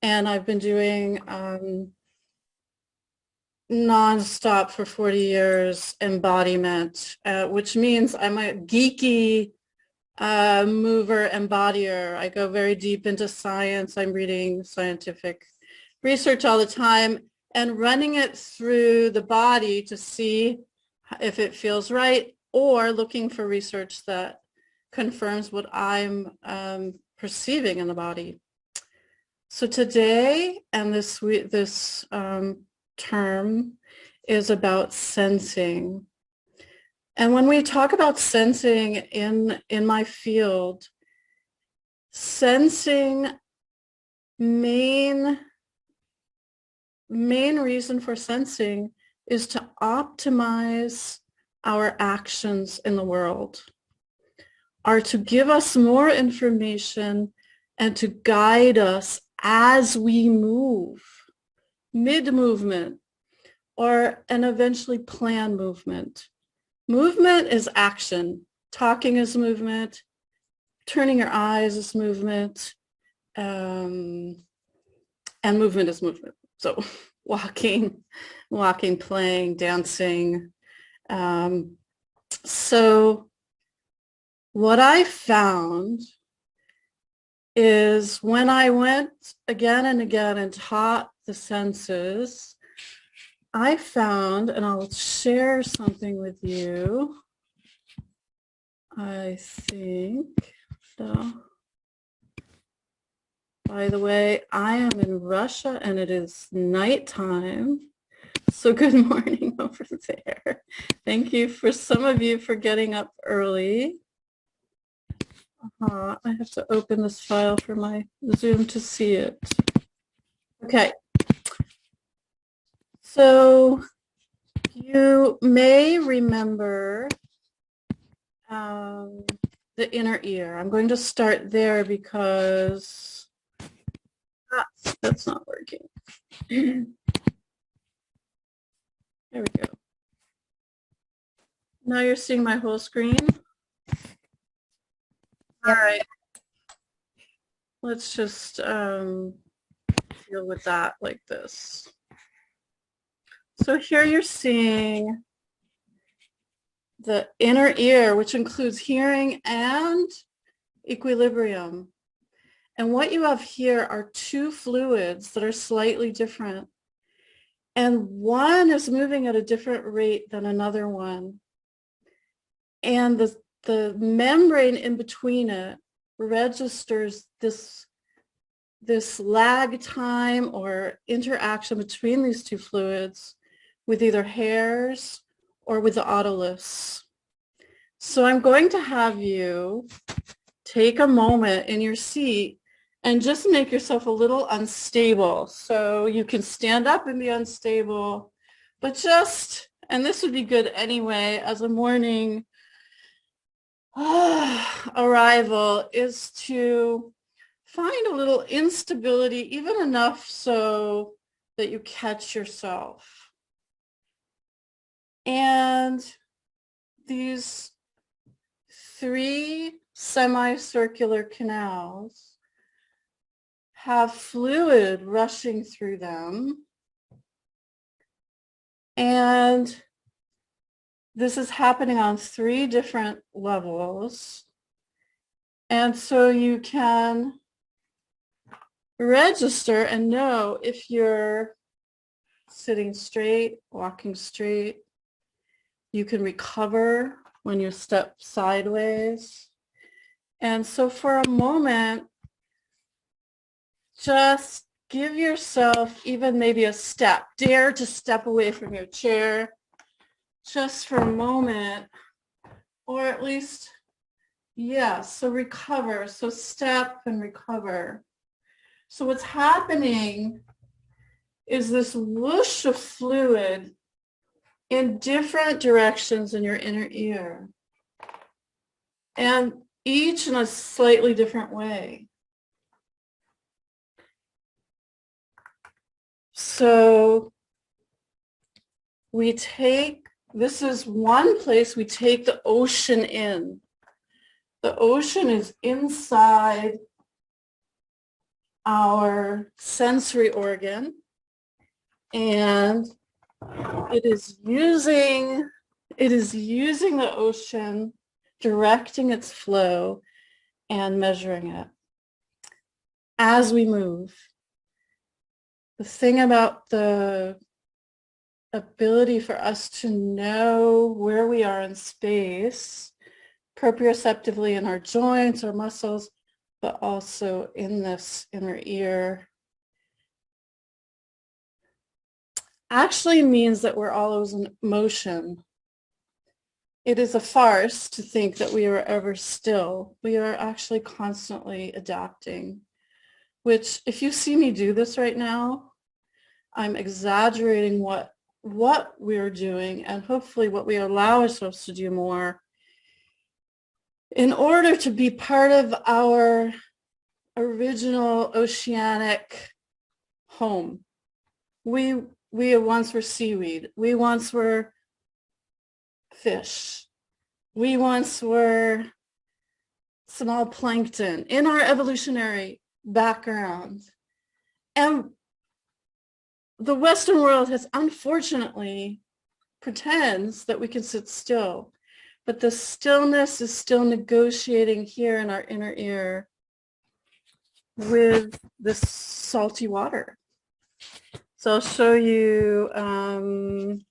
And I've been doing nonstop for 40 years embodiment, which means I'm a geeky mover embodier. I go very deep into science. I'm reading scientific research all the time and running it through the body to see if it feels right, or looking for research that confirms what I'm perceiving in the body. So today and this term is about sensing. And when we talk about sensing in my field, sensing, main reason for sensing is to optimize our actions in the world, are to give us more information and to guide us as we move, mid-movement, and eventually plan movement. Movement is action. Talking is movement. Turning your eyes is movement. And movement is movement. So walking, playing, dancing. So what I found is when I went again and again and taught the senses, I found, and I'll share something with you, I think, so. By the way, I am in Russia and it is nighttime. So good morning over there. Thank you for some of you for getting up early. I have to open this file for my Zoom to see it. Okay. So you may remember the inner ear. I'm going to start there because that's not working. There we go. Now you're seeing my whole screen. All right. Let's just deal with that like this. So here you're seeing the inner ear, which includes hearing and equilibrium. And what you have here are two fluids that are slightly different. And one is moving at a different rate than another one. And the membrane in between it registers this lag time or interaction between these two fluids with either hairs or with the otoliths. So I'm going to have you take a moment in your seat and just make yourself a little unstable. So you can stand up and be unstable, but just, and this would be good anyway as a morning arrival, is to find a little instability, even enough so that you catch yourself. And these three semicircular canals have fluid rushing through them. And this is happening on three different levels. And so you can register and know if you're sitting straight, walking straight. You can recover when you step sideways. And so for a moment, just give yourself even maybe a step. Dare to step away from your chair just for a moment, or at least, yeah, so recover. So step and recover. So what's happening is this whoosh of fluid in different directions in your inner ear, and each in a slightly different way. So we take, this is one place we take the ocean in. The ocean is inside our sensory organ, and it is using the ocean, directing its flow and measuring it as we move. The thing about the ability for us to know where we are in space, proprioceptively in our joints or muscles, but also in this inner ear, actually means that we're always in motion. It is a farce to think that we are ever still. We are actually constantly adapting, which if you see me do this right now, I'm exaggerating what we're doing and hopefully what we allow ourselves to do more in order to be part of our original oceanic home. We once were seaweed. We once were fish. We once were small plankton in our evolutionary background. And the Western world has unfortunately pretends that we can sit still, but the stillness is still negotiating here in our inner ear with this salty water. So I'll show you, I'm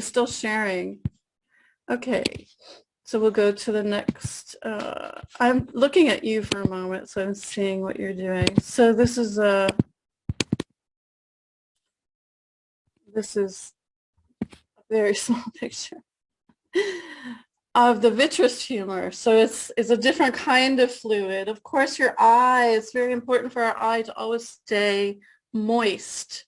still sharing. Okay, so we'll go to the next, I'm looking at you for a moment, so I'm seeing what you're doing. So this is a very small picture of the vitreous humor. So it's a different kind of fluid. Of course, your eye, it's very important for our eye to always stay moist.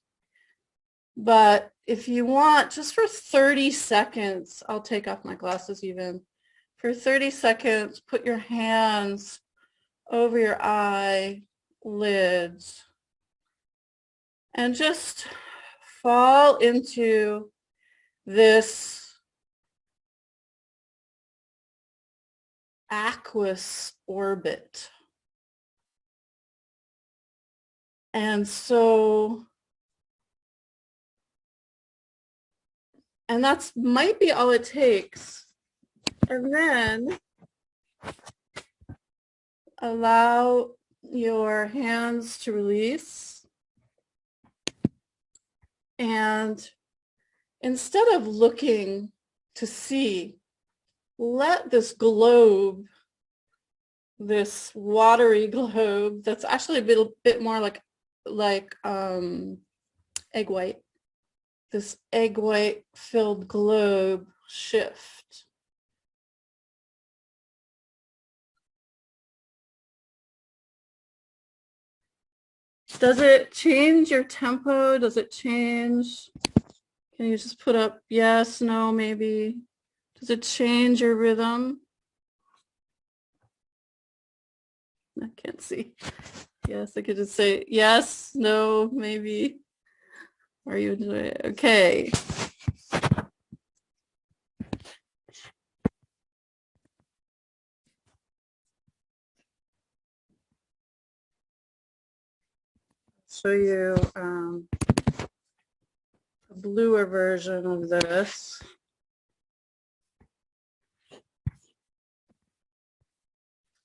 But if you want, just for 30 seconds, I'll take off my glasses even. For 30 seconds, put your hands over your eye lids and just fall into this aqueous orbit. And so, and that's might be all it takes. And then allow your hands to release. And instead of looking to see, let this globe, this watery globe that's actually a bit more like egg white, this egg white filled globe shift. Does it change your tempo? Does it change? Can you just put up yes, no, maybe? Does it change your rhythm? I can't see. Yes, I could just say yes, no, maybe. Are you enjoying it? Okay. Show you a bluer version of this.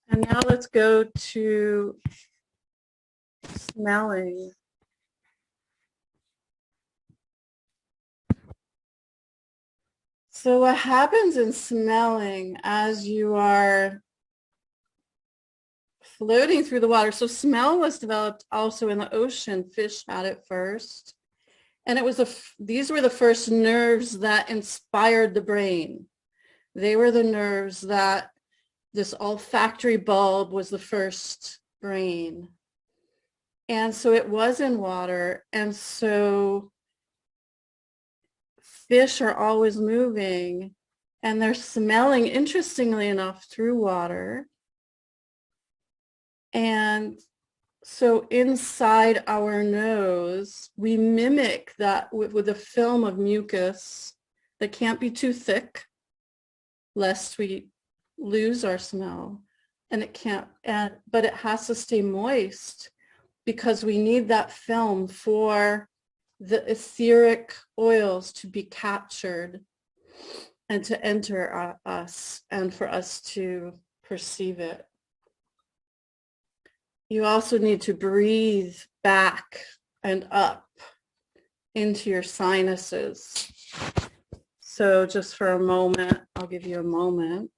And now let's go to smelling. So what happens in smelling as you are floating through the water? So smell was developed also in the ocean. Fish had it first. And it was these were the first nerves that inspired the brain. They were the nerves that this olfactory bulb was the first brain. And so it was in water. And so fish are always moving and they're smelling, interestingly enough, through water. And so inside our nose, we mimic that with a film of mucus that can't be too thick, lest we lose our smell. And it can't, but it has to stay moist because we need that film for the etheric oils to be captured and to enter us and for us to perceive it. You also need to breathe back and up into your sinuses. So just for a moment, I'll give you a moment.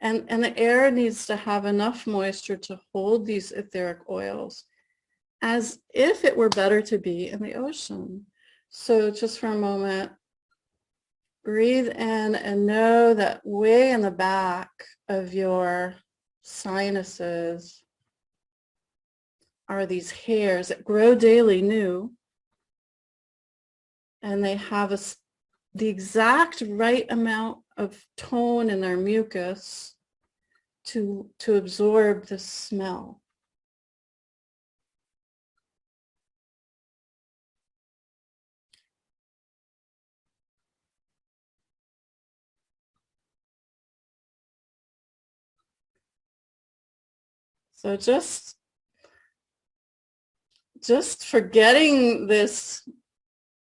And the air needs to have enough moisture to hold these etheric oils as if it were better to be in the ocean. So just for a moment, breathe in and know that way in the back of your sinuses are these hairs that grow daily new. And they have the exact right amount of tone in their mucus to absorb the smell. So just forgetting this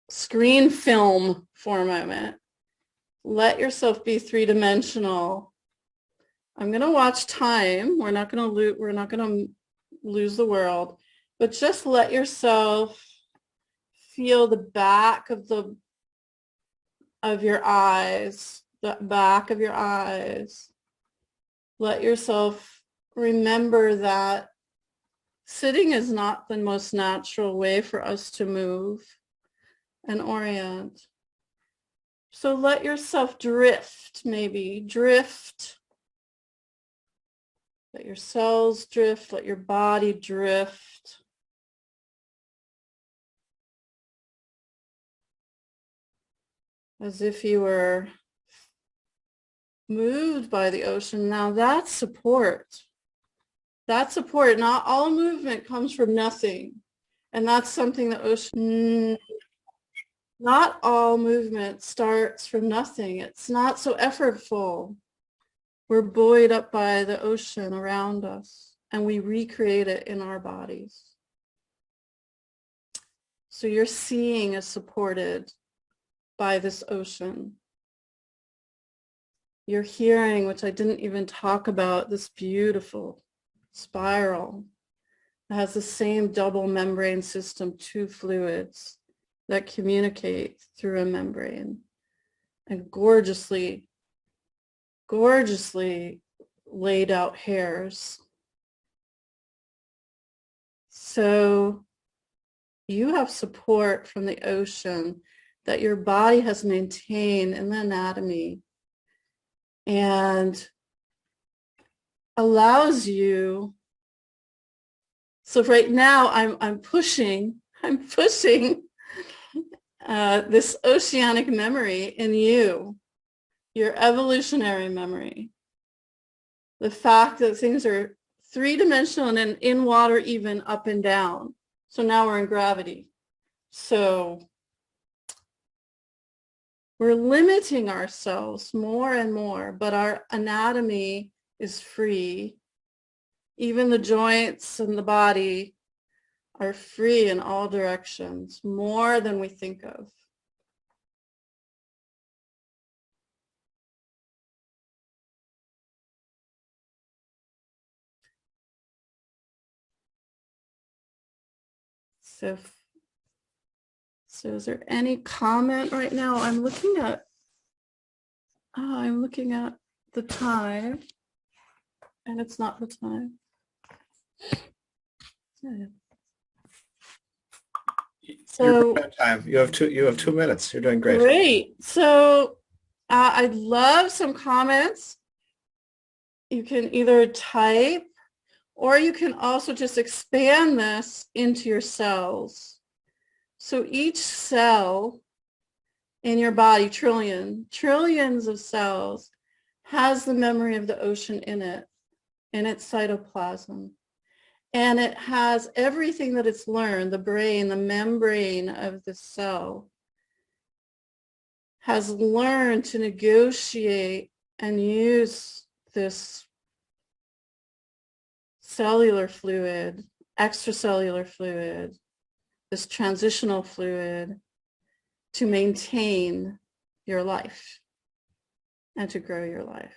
screen film for a moment. Let yourself be three-dimensional. I'm going to watch time. We're not going to lose the world, but just let yourself feel the back of your eyes, the back of your eyes. Let yourself remember that sitting is not the most natural way for us to move and orient. So let yourself drift, maybe drift. Let your cells drift, let your body drift. As if you were moved by the ocean. Now that's support. That's support. Not all movement comes from nothing. And that's something the ocean, not all movement starts from nothing. It's not so effortful. We're buoyed up by the ocean around us, and we recreate it in our bodies. So your seeing is supported by this ocean. Your hearing, which I didn't even talk about, this beautiful spiral. It has the same double membrane system, two fluids that communicate through a membrane, and gorgeously laid out hairs. So you have support from the ocean that your body has maintained in the anatomy and allows you. So right now I'm pushing this oceanic memory in you, your evolutionary memory. The fact that things are three-dimensional and in water, even up and down. So now we're in gravity. So we're limiting ourselves more and more, but our anatomy is free. Even the joints and the body are free in all directions, more than we think of. So is there any comment right now? I'm looking at the time, and it's not the time. So you're time. You have 2 minutes. You're doing great. Great. So I'd love some comments. You can either type, or you can also just expand this into your cells. So each cell in your body, trillions of cells, has the memory of the ocean in it, in its cytoplasm. And it has everything that it's learned, the brain, the membrane of the cell has learned to negotiate and use this cellular fluid, extracellular fluid, this transitional fluid to maintain your life and to grow your life.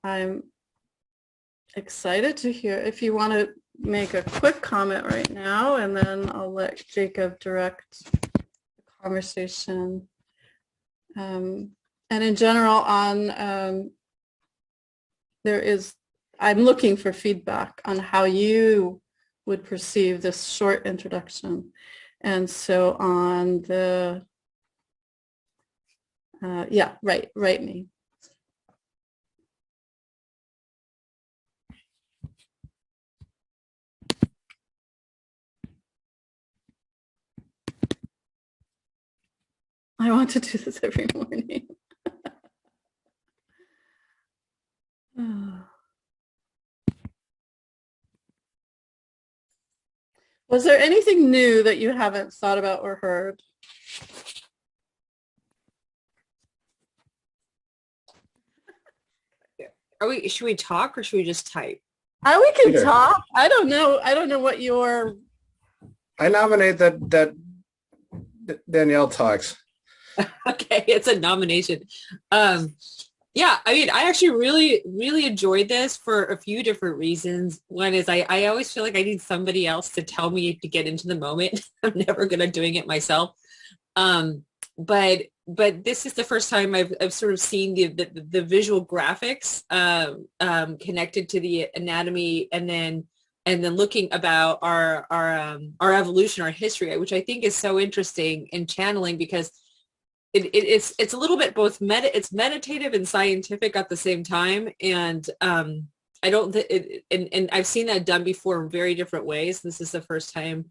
I'm excited to hear if you want to make a quick comment right now, and then I'll let Jacob direct the conversation. And in general on, I'm looking for feedback on how you would perceive this short introduction. And so on the, yeah, write me. I want to do this every morning. Was there anything new that you haven't thought about or heard? Should we talk or should we just type? We can talk. I don't know what your... I nominate that Danielle talks. Okay, it's a nomination. Yeah, I mean, I actually really enjoyed this for a few different reasons. One is I always feel like I need somebody else to tell me to get into the moment. I'm never good at doing it myself. But this is the first time I've sort of seen the visual graphics connected to the anatomy, and then looking about our evolution, our history, which I think is so interesting in channeling, because it's a little bit both it's meditative and scientific at the same time. And I don't and I've seen that done before in very different ways. This is the first time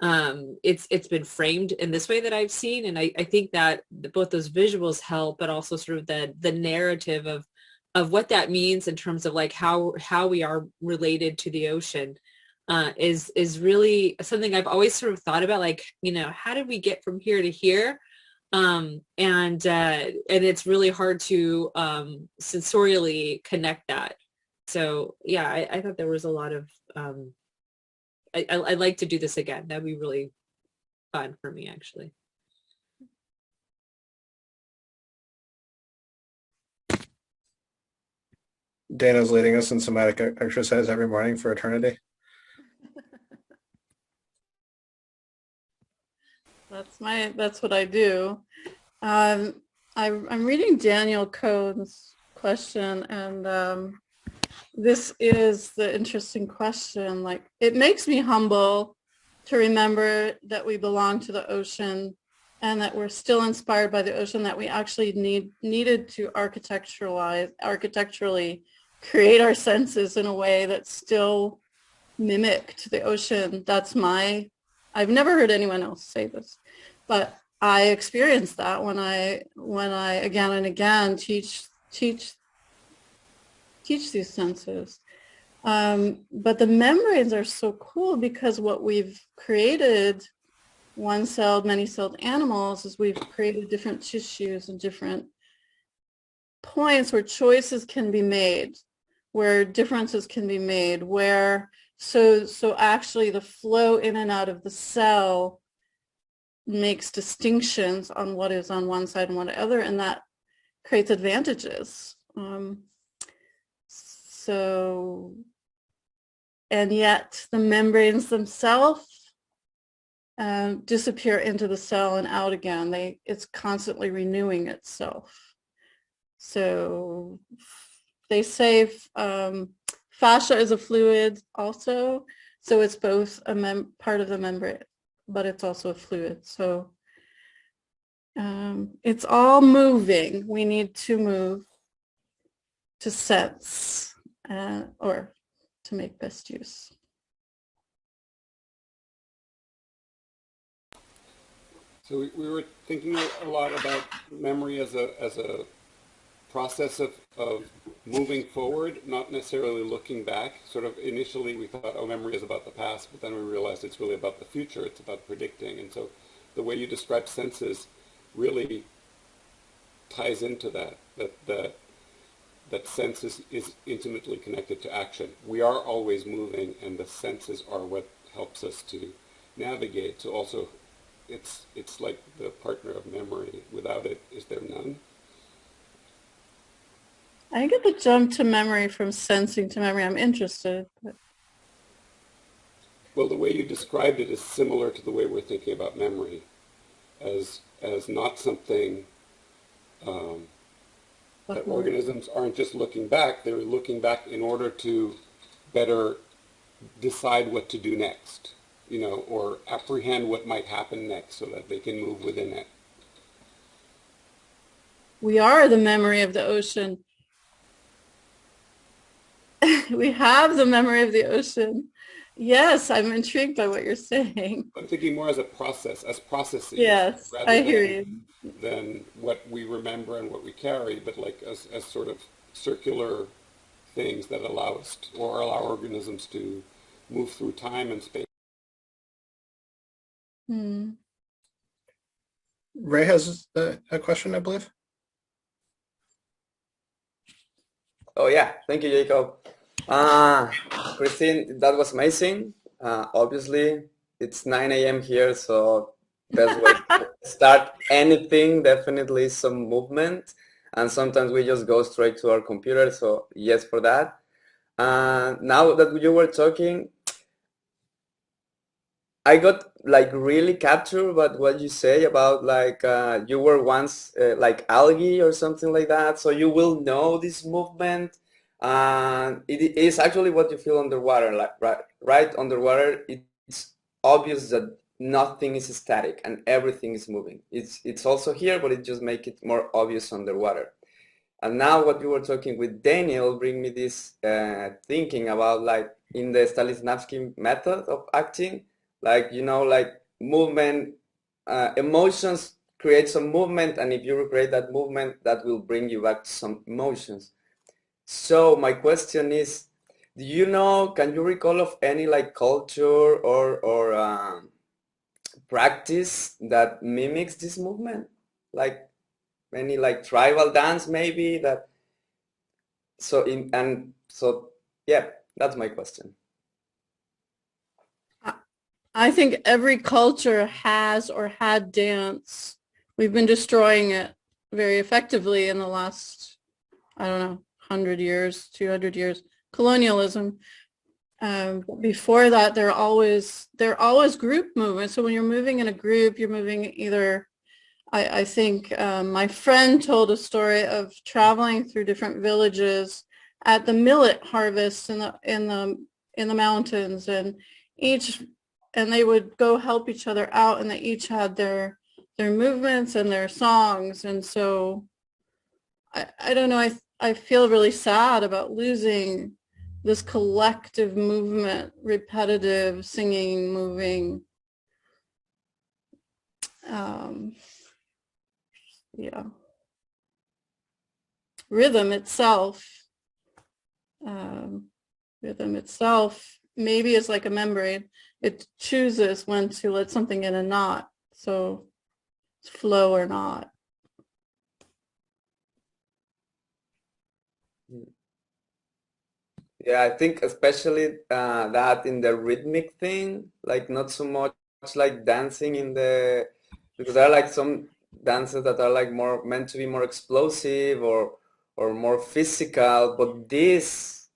it's been framed in this way that I've seen, and I think that both those visuals help, but also sort of the narrative of what that means in terms of like how we are related to the ocean is really something I've always sort of thought about, like, you know, how did we get from here to here? And it's really hard to sensorially connect that. So yeah, I thought there was a lot of I'd like to do this again. That'd be really fun for me, actually. Dana's leading us in somatic exercise every morning for eternity. That's what I do. I'm reading Daniel Cohn's question, and this is the interesting question. Like, it makes me humble to remember that we belong to the ocean and that we're still inspired by the ocean, that we actually needed to architecturally create our senses in a way that still mimicked the ocean. I've never heard anyone else say this, but I experienced that when I again and again teach these senses. But the membranes are so cool, because what we've created, one-celled, many-celled animals, is we've created different tissues and different points where choices can be made, where differences can be made, where so actually the flow in and out of the cell makes distinctions on what is on one side and what other, and that creates advantages. And yet the membranes themselves disappear into the cell and out again. It's constantly renewing itself. So they say fascia is a fluid also, so it's both a part of the membrane, but it's also a fluid. So it's all moving. We need to move to sense or to make best use. So we were thinking a lot about memory as a process of moving forward, not necessarily looking back. Sort of initially we thought, oh, memory is about the past, but then we realized it's really about the future. It's about predicting. And so the way you describe senses really ties into that sense is intimately connected to action. We are always moving, and the senses are what helps us to navigate. So also, it's like the partner of memory. Without it, is there none? I get the jump to memory from sensing to memory. I'm interested. But... Well, the way you described it is similar to the way we're thinking about memory, as not something that organisms aren't just looking back. They're looking back in order to better decide what to do next, or apprehend what might happen next so that they can move within it. We are the memory of the ocean. We have the memory of the ocean. Yes, I'm intrigued by what you're saying. I'm thinking more as a process, as processes, Yes, rather I hear you. than what we remember and what we carry, but like as sort of circular things that allow us to, or allow organisms to move through time and space. Ray has a question, I believe. Oh yeah, thank you, Jacob. Christine, that was amazing. Obviously, it's 9 a.m. here, so best way to start anything definitely some movement. And sometimes we just go straight to our computer, so yes for that. Now that you were talking, I got like really captured by what you say about like you were once like algae or something like that, so you will know this movement, and it is actually what you feel underwater, like right underwater. It's obvious that nothing is static and everything is moving. It's also here, but it just make it more obvious underwater. And now what you were talking with Daniel bring me this thinking about like in the Stanislavski method of acting, like, like movement, emotions create some movement, and if you recreate that movement, that will bring you back to some emotions. So my question is, can you recall of any like culture or practice that mimics this movement? Like any like tribal dance maybe that, yeah, that's my question. I think every culture has or had dance. We've been destroying it very effectively in the last, I don't know, 100 years, 200 years. Colonialism. Before that, they're always group movements. So when you're moving in a group, you're moving either, I think my friend told a story of traveling through different villages at the millet harvest in the mountains, and they would go help each other out, and they each had their movements and their songs. And so I don't know, I feel really sad about losing this collective movement, repetitive singing, moving. Yeah. Rhythm itself maybe is like a membrane. It chooses when to let something in and not. So it's flow or not. Yeah, I think especially that in the rhythmic thing, like not so much like dancing because there are like some dances that are like more meant to be more explosive or more physical, but this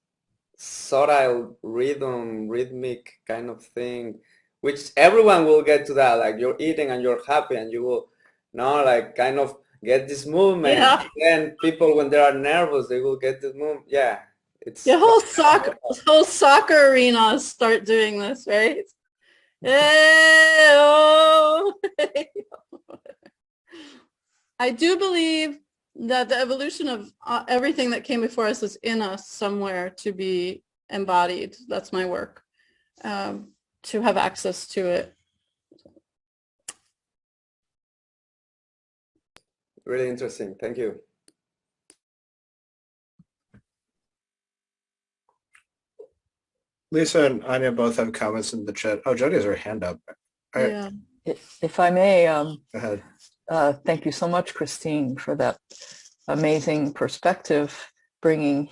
subtle rhythmic kind of thing, which everyone will get to that, like you're eating and you're happy and you will like kind of get this movement. Yeah. Then people when they are nervous, they will get this movement. Yeah. The whole soccer arenas start doing this, right? Hey, oh. I do believe that the evolution of everything that came before us is in us somewhere to be embodied. That's my work, to have access to it. Really interesting. Thank you. Lisa and Anya both have comments in the chat. Oh, Jody has her hand up. All right, Yeah. If I may, go ahead. thank you so much, Christine, for that amazing perspective, bringing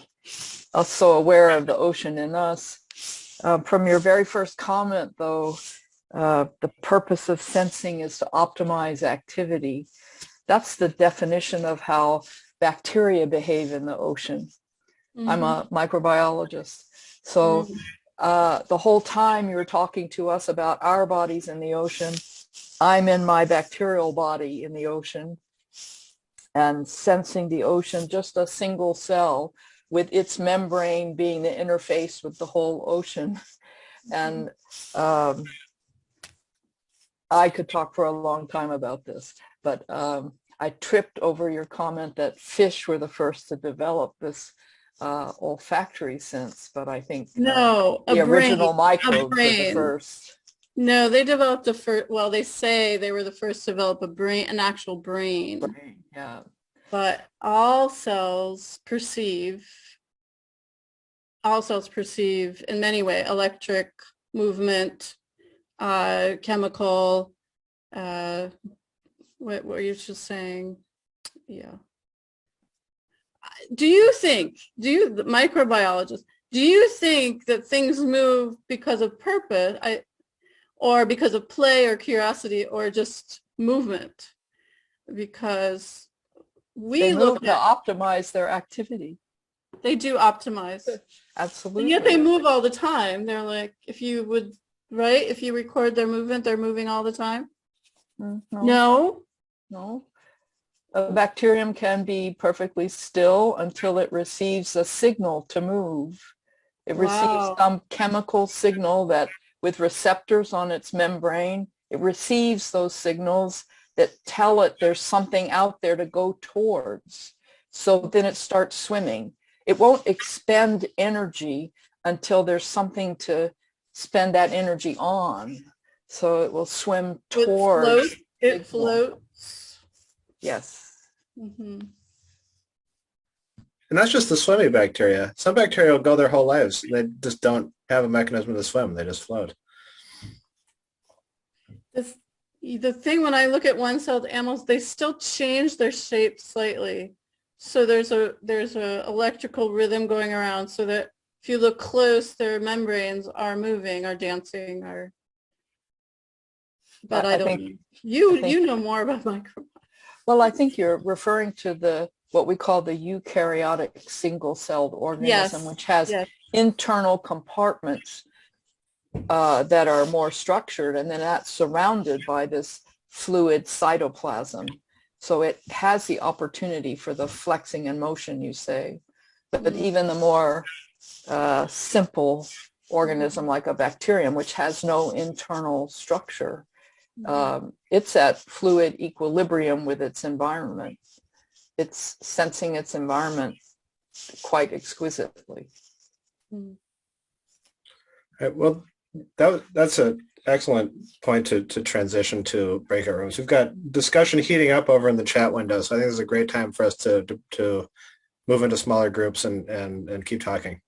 us so aware of the ocean in us. From your very first comment, though, the purpose of sensing is to optimize activity. That's the definition of how bacteria behave in the ocean. I'm a microbiologist. So the whole time you were talking to us about our bodies in the ocean, I'm in my bacterial body in the ocean and sensing the ocean, just a single cell with its membrane being the interface with the whole ocean. And I could talk for a long time about this, but I tripped over your comment that fish were the first to develop this olfactory sense, but I think No, the a original brain. microbes were the brain. first. No, they developed the first, well, they say they were the first to develop a brain, an actual brain. Yeah. But all cells perceive in many ways, electric movement, chemical, what were you just saying? Yeah. The microbiologist, do you think that things move because of purpose, or because of play or curiosity, or just movement? Because They move to optimize their activity. They do optimize. Absolutely. And yet they move all the time. They're like, if you record their movement, they're moving all the time. No. A bacterium can be perfectly still until it receives a signal to move. It receives some chemical signal that, with receptors on its membrane, it receives those signals that tell it there's something out there to go towards. So then it starts swimming. It won't expend energy until there's something to spend that energy on. So it will swim towards. It floats. Yes. Mm-hmm. And that's just the swimming bacteria. Some bacteria will go their whole lives. They just don't have a mechanism to swim. They just float. The thing when I look at one-celled animals, they still change their shape slightly. So there's a electrical rhythm going around, so that if you look close, their membranes are moving, are dancing, or. But I don't know. You know more about microbiology. Well, I think you're referring to what we call the eukaryotic single-celled organism, which has internal compartments that are more structured, and then that's surrounded by this fluid cytoplasm. So it has the opportunity for the flexing and motion, you say. But even the more simple organism like a bacterium, which has no internal structure, it's at fluid equilibrium with its environment. It's sensing its environment quite exquisitely. All right, well, that's an excellent point to transition to breakout rooms. We've got discussion heating up over in the chat window, so I think this is a great time for us to move into smaller groups and keep talking.